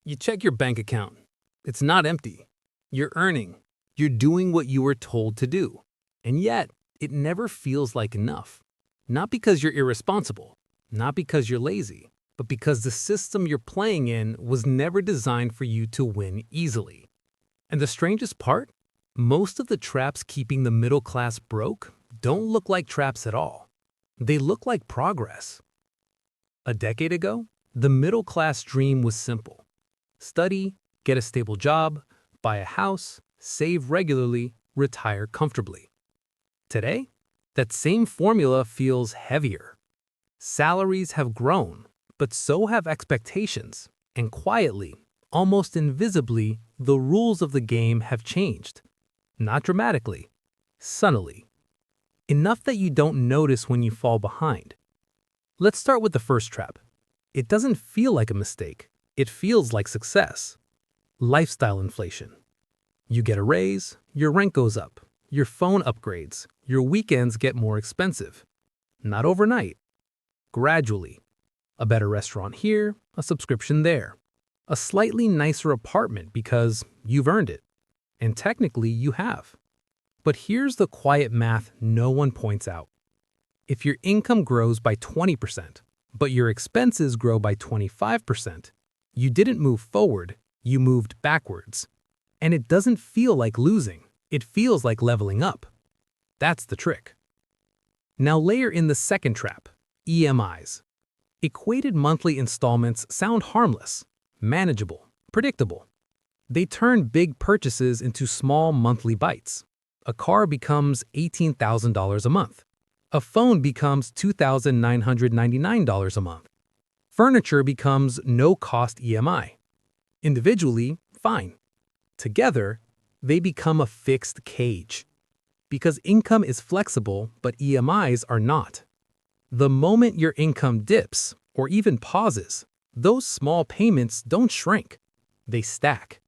You check your bank account. It's not empty. You're earning. You're doing what you were told to do. And yet, it never feels like enough. Not because you're irresponsible, not because you're lazy, but because the system you're playing in was never designed for you to win easily. And the strangest part? Most of the traps keeping the middle class broke don't look like traps at all. They look like progress. A decade ago, the middle class dream was simple. Study, get a stable job, buy a house, save regularly, retire comfortably. Today, that same formula feels heavier. Salaries have grown, but so have expectations, and quietly, almost invisibly, the rules of the game have changed. Not dramatically, subtly. Enough that you don't notice when you fall behind. Let's start with the first trap. It doesn't feel like a mistake. It feels like success. Lifestyle inflation. You get a raise, your rent goes up, your phone upgrades, your weekends get more expensive. Not overnight. Gradually. A better restaurant here, a subscription there. A slightly nicer apartment because you've earned it. And technically you have. But here's the quiet math no one points out. If your income grows by 20%, but your expenses grow by 25%, you didn't move forward, you moved backwards. And it doesn't feel like losing, it feels like leveling up. That's the trick. Now layer in the second trap, EMIs. Equated monthly installments sound harmless, manageable, predictable. They turn big purchases into small monthly bites. A car becomes $18,000 a month. A phone becomes $2,999 a month. Furniture becomes no-cost EMI. Individually, fine. Together, they become a fixed cage. Because income is flexible, but EMIs are not. The moment your income dips, or even pauses, those small payments don't shrink. They stack.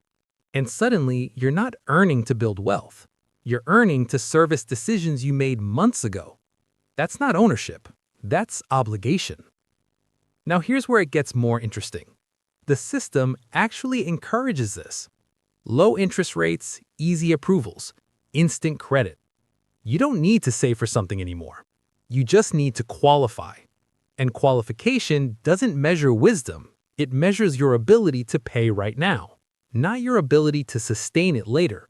And suddenly, you're not earning to build wealth. You're earning to service decisions you made months ago. That's not ownership. That's obligation. Now here's where it gets more interesting. The system actually encourages this. Low interest rates, easy approvals, instant credit. You don't need to save for something anymore. You just need to qualify. And qualification doesn't measure wisdom. It measures your ability to pay right now, not your ability to sustain it later.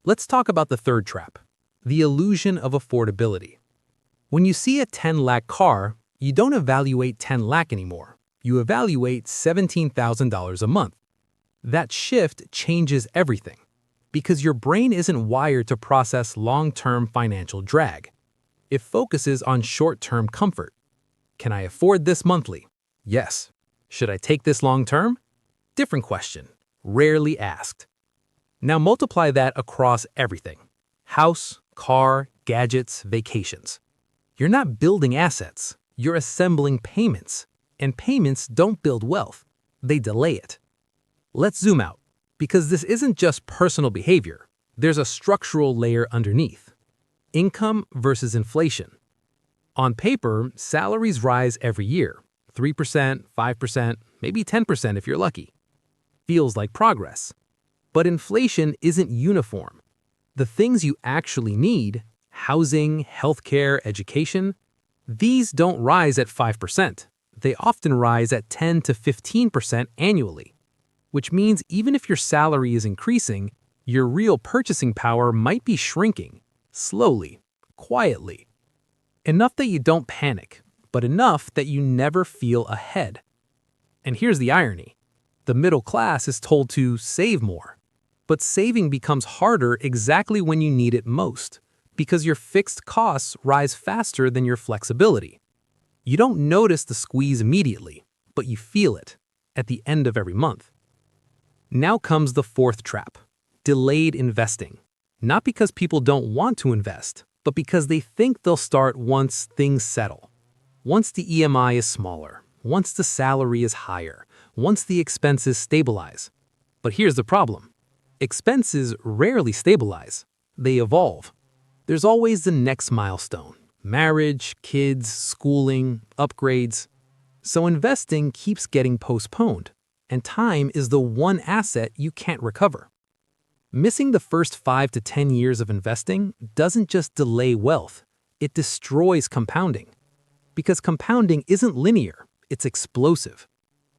Let's talk about the third trap, the illusion of affordability. When you see a 10 lakh car, you don't evaluate 10 lakh anymore. You evaluate $17,000 a month. That shift changes everything because your brain isn't wired to process long-term financial drag. It focuses on short-term comfort. Can I afford this monthly? Yes. Should I take this long-term? Different question, rarely asked. Now multiply that across everything. House, car, gadgets, vacations. You're not building assets. You're assembling payments. And payments don't build wealth. They delay it. Let's zoom out, because this isn't just personal behavior. There's a structural layer underneath. Income versus inflation. On paper, salaries rise every year. 3%, 5%, maybe 10% if you're lucky. Feels like progress. But inflation isn't uniform. The things you actually need, housing, healthcare, education, these don't rise at 5%. They often rise at 10 to 15% annually, which means even if your salary is increasing, your real purchasing power might be shrinking, slowly, quietly. Enough that you don't panic, but enough that you never feel ahead. And here's the irony. The middle class is told to save more, but saving becomes harder exactly when you need it most, because your fixed costs rise faster than your flexibility. You don't notice the squeeze immediately, but you feel it at the end of every month. Now comes the fourth trap, delayed investing. Not because people don't want to invest, but because they think they'll start once things settle. Once the EMI is smaller, once the salary is higher, once the expenses stabilize. But here's the problem. Expenses rarely stabilize. They evolve. There's always the next milestone. Marriage, kids, schooling, upgrades. So investing keeps getting postponed. and time is the one asset you can't recover. Missing the first 5 to 10 years of investing doesn't just delay wealth, it destroys compounding. Because compounding isn't linear, it's explosive.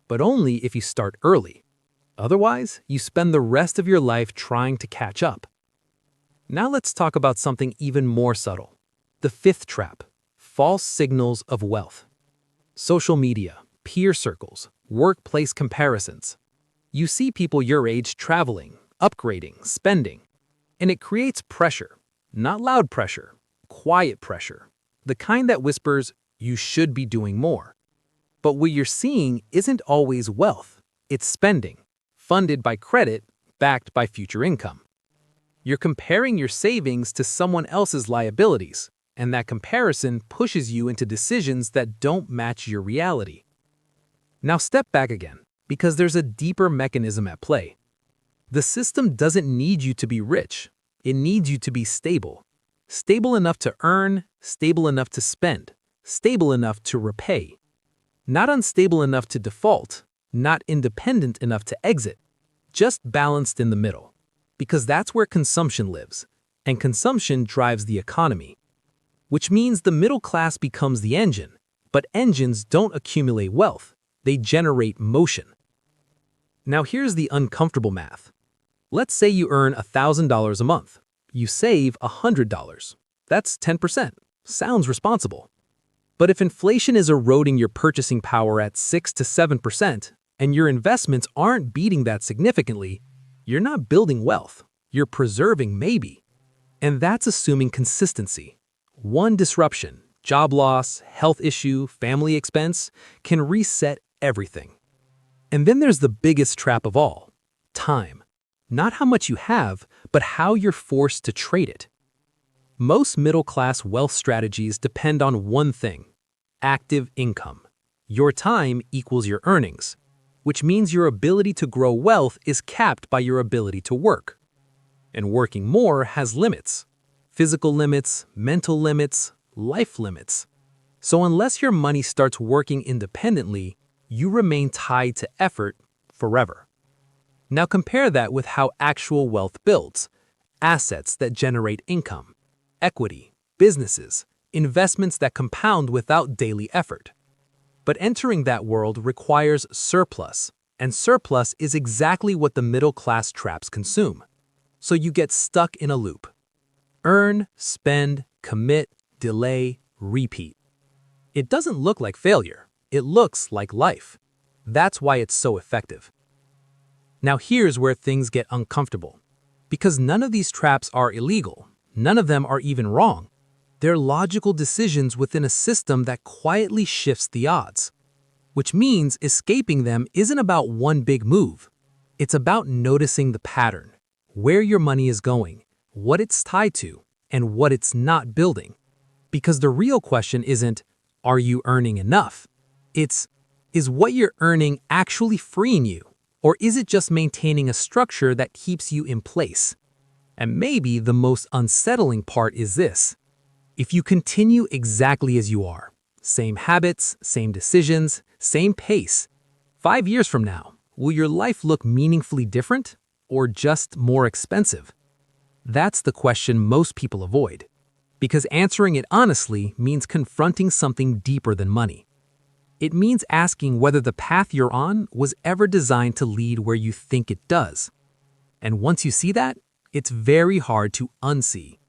But only if you start early. Otherwise, you spend the rest of your life trying to catch up. Now let's talk about something even more subtle. The fifth trap: false signals of wealth. Social media, peer circles, workplace comparisons. You see people your age traveling, upgrading, spending. And it creates pressure. Not loud pressure, quiet pressure. The kind that whispers, you should be doing more. But what you're seeing isn't always wealth. It's spending, funded by credit, backed by future income. You're comparing your savings to someone else's liabilities, and that comparison pushes you into decisions that don't match your reality. Now step back again, because there's a deeper mechanism at play. The system doesn't need you to be rich. It needs you to be stable. Stable enough to earn, stable enough to spend, stable enough to repay. Not unstable enough to default, not independent enough to exit, just balanced in the middle. Because that's where consumption lives, and consumption drives the economy. Which means the middle class becomes the engine, but engines don't accumulate wealth, they generate motion. Now here's the uncomfortable math. Let's say you earn $1,000 a month. You save $100. That's 10%. Sounds responsible. But if inflation is eroding your purchasing power at 6 to 7%, and your investments aren't beating that significantly, you're not building wealth. You're preserving maybe. And that's assuming consistency. One disruption, job loss, health issue, family expense, can reset everything. And then there's the biggest trap of all: time. Not how much you have, but how you're forced to trade it. Most middle-class wealth strategies depend on one thing: active income. Your time equals your earnings, which means your ability to grow wealth is capped by your ability to work. And working more has limits: physical limits, mental limits, life limits. So unless your money starts working independently, you remain tied to effort forever. Now compare that with how actual wealth builds: assets that generate income, equity, businesses, investments that compound without daily effort. But entering that world requires surplus, and surplus is exactly what the middle-class traps consume. So you get stuck in a loop. Earn, spend, commit, delay, repeat. It doesn't look like failure. It looks like life. That's why it's so effective. Now here's where things get uncomfortable. Because none of these traps are illegal, none of them are even wrong. They're logical decisions within a system that quietly shifts the odds. Which means escaping them isn't about one big move. It's about noticing the pattern, where your money is going, what it's tied to, and what it's not building. Because the real question isn't, are you earning enough? It's, is what you're earning actually freeing you? Or is it just maintaining a structure that keeps you in place? And maybe the most unsettling part is this: if you continue exactly as you are, same habits, same decisions, same pace, 5 years from now, will your life look meaningfully different or just more expensive? That's the question most people avoid, because answering it honestly means confronting something deeper than money. It means asking whether the path you're on was ever designed to lead where you think it does. And once you see that, it's very hard to unsee.